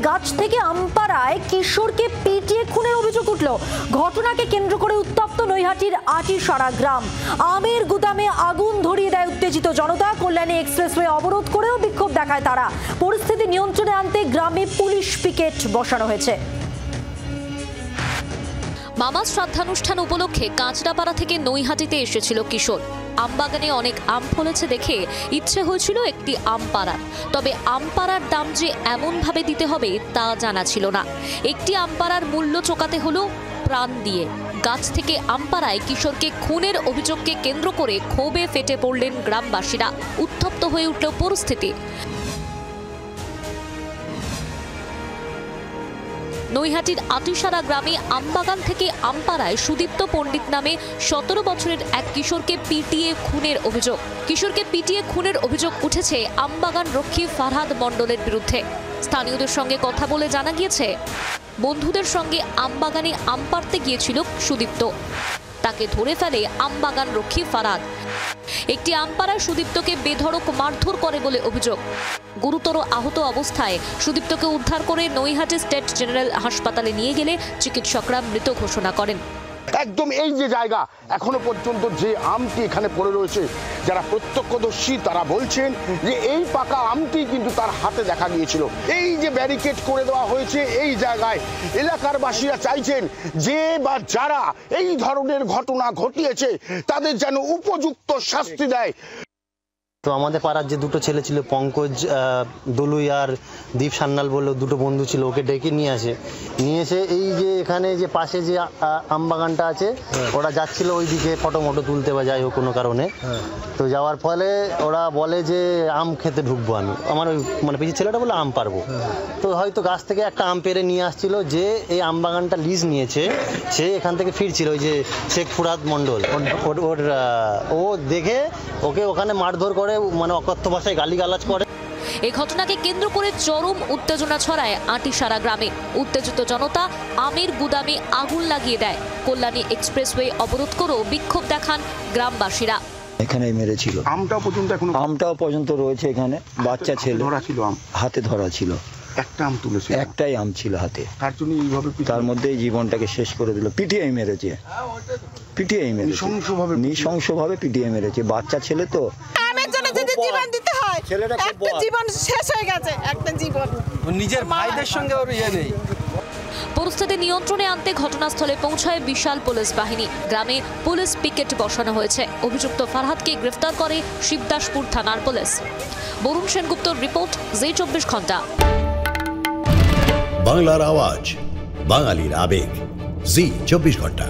গাছ থেকে আম পাড়ায় কিশোরকে পিটিয়ে খুনের অভিযোগ উঠল। ঘটনাকে কেন্দ্র করে উত্তপ্ত নৈহাটির আটিসারা গ্রাম। আমের গুদামে আগুন ধরিয়ে দেয় উত্তেজিত জনতা। কল্যাণী এক্সপ্রেসওয়ে অবরোধ করেও বিক্ষোভ দেখায় তারা। পরিস্থিতি নিয়ন্ত্রণে আনতে গ্রামে পুলিশ পিকেট বসানো হয়েছে। মামার শ্রাদ্ধানুষ্ঠান উপলক্ষে কাঁচরাপাড়া থেকে নৈহাটিতে এসেছিল কিশোর। আমবাগানে অনেক আম ফলেছে দেখে ইচ্ছে হয়েছিল একটি আম পাড়ার। তবে আম পাড়ার দাম যে এমনভাবে দিতে হবে তা জানা ছিল না। একটি আম পাড়ার মূল্য চোকাতে হলো প্রাণ দিয়ে। গাছ থেকে আম পাড়ায় কিশোরকে খুনের অভিযোগকে কেন্দ্র করে ক্ষোভে ফেটে পড়লেন গ্রামবাসীরা। উত্তপ্ত হয়ে উঠল পরিস্থিতি। নৈহাটির আটিসারা গ্রামে আমবাগান থেকে আমপাড়ায় সুদীপ্ত পণ্ডিত নামে 17 বছরের এক কিশোরকে পিটিয়ে খুনের অভিযোগ। কিশোরকে পিটিয়ে খুনের অভিযোগ উঠেছে আমবাগান রক্ষী ফারহাদ মণ্ডলের বিরুদ্ধে। স্থানীয়দের সঙ্গে কথা বলে জানা গিয়েছে, বন্ধুদের সঙ্গে আমবাগানে আম পাড়তে গিয়েছিল সুদীপ্ত। তাকে ধরে ফেলে আমবাগান রক্ষী ফারহাদ। একটি আমপাড়ায় সুদীপ্তকে বেধড়ক মারধর করে বলে অভিযোগ। গুরুতর আহত অবস্থায় সুদীপ্তকে উদ্ধার করে নৈহাটি স্টেট জেনারেল হাসপাতালে নিয়ে গেলে চিকিৎসকরা মৃত ঘোষণা করেন। একদম এই যে জায়গা, এখনো পর্যন্ত যে আমটি এখানে পড়ে রয়েছে, যারা প্রত্যক্ষদর্শী তারা বলছেন যে এই পাকা আমটি কিন্তু তার হাতে দেখা গিয়েছিল। এই যে ব্যারিকেড করে দেওয়া হয়েছে এই জায়গায়, এলাকার বাসীরা চাইছেন যে বা যারা এই ধরনের ঘটনা ঘটিয়েছে তাদের যেন উপযুক্ত শাস্তি দেয়। তো আমাদের পাড়ার যে দুটো ছেলে ছিল, পঙ্কজ দলুই আর দীপ সান্যাল বললো, দুটো বন্ধু ছিল, ওকে ডেকে নিয়ে এসে এই যে এখানে যে পাশে যে আমবাগানটা আছে ওরা যাচ্ছিল ওইদিকে ফটো মটো তুলতে বা যাই হোক কোনো কারণে। তো যাওয়ার ফলে ওরা বলে যে আম খেতে ঢুকবো আমি, আমার ওই মানে পিছিয়ে ছেলেটা বলে আম পারবো। তো হয়তো গাছ থেকে একটা আম পেরে নিয়ে আসছিল, যে এই আমবাগানটা লিজ নিয়েছে সে এখান থেকে ফিরছিল, ওই যে শেখ ফুরহাদ মণ্ডল, ওর ও দেখে ওকে ওখানে মারধর করে, মানে অকথ্য ভাষায় গালিগালাজ করে। এই ঘটনাকে কেন্দ্র করে চরম উত্তেজনা ছড়ায় আটিসারা গ্রামে। উত্তেজিত জনতা আমের গুদামে আগুন লাগিয়ে দেয়। কল্যাণী এক্সপ্রেসওয়ে অবরোধ করেও বিক্ষোভ দেখান গ্রামবাসীরা। এখানেই মেরেছিল। আমটাও পর্যন্ত রয়েছে এখানে। বাচ্চা ছেলে হাতে ধরা ছিল, একটা আম তুলেছে, একটাই আম ছিল হাতে। তার জন্য এইভাবে তার মধ্যেই জীবনটাকে শেষ করে দিল। পিটিয়েই মেরেছে, নৃশংসভাবে পিটিয়ে মেরেছে। বাচ্চা ছেলে তো, আমের জন্য যদি জীবন দিতে হয়, একটা জীবন শেষ হয়ে গেছে, একটা জীবন। নিজের ভাইদের সঙ্গে ওর ইয়ে নেই। পরিস্থিতি নিয়ন্ত্রণে আনতে ঘটনাস্থলে পৌঁছায় বিশাল পুলিশ বাহিনী। গ্রামে পুলিশ পিকেট বসানো হয়েছে। অভিযুক্ত ফারহাদকে গ্রেফতার করে শিবদাসপুর থানার পুলিশ। বরুণ সেনগুপ্তর রিপোর্ট, জি24 ঘন্টা। বাংলার আওয়াজ, বাঙালির আবেগ, জি24 ঘন্টা।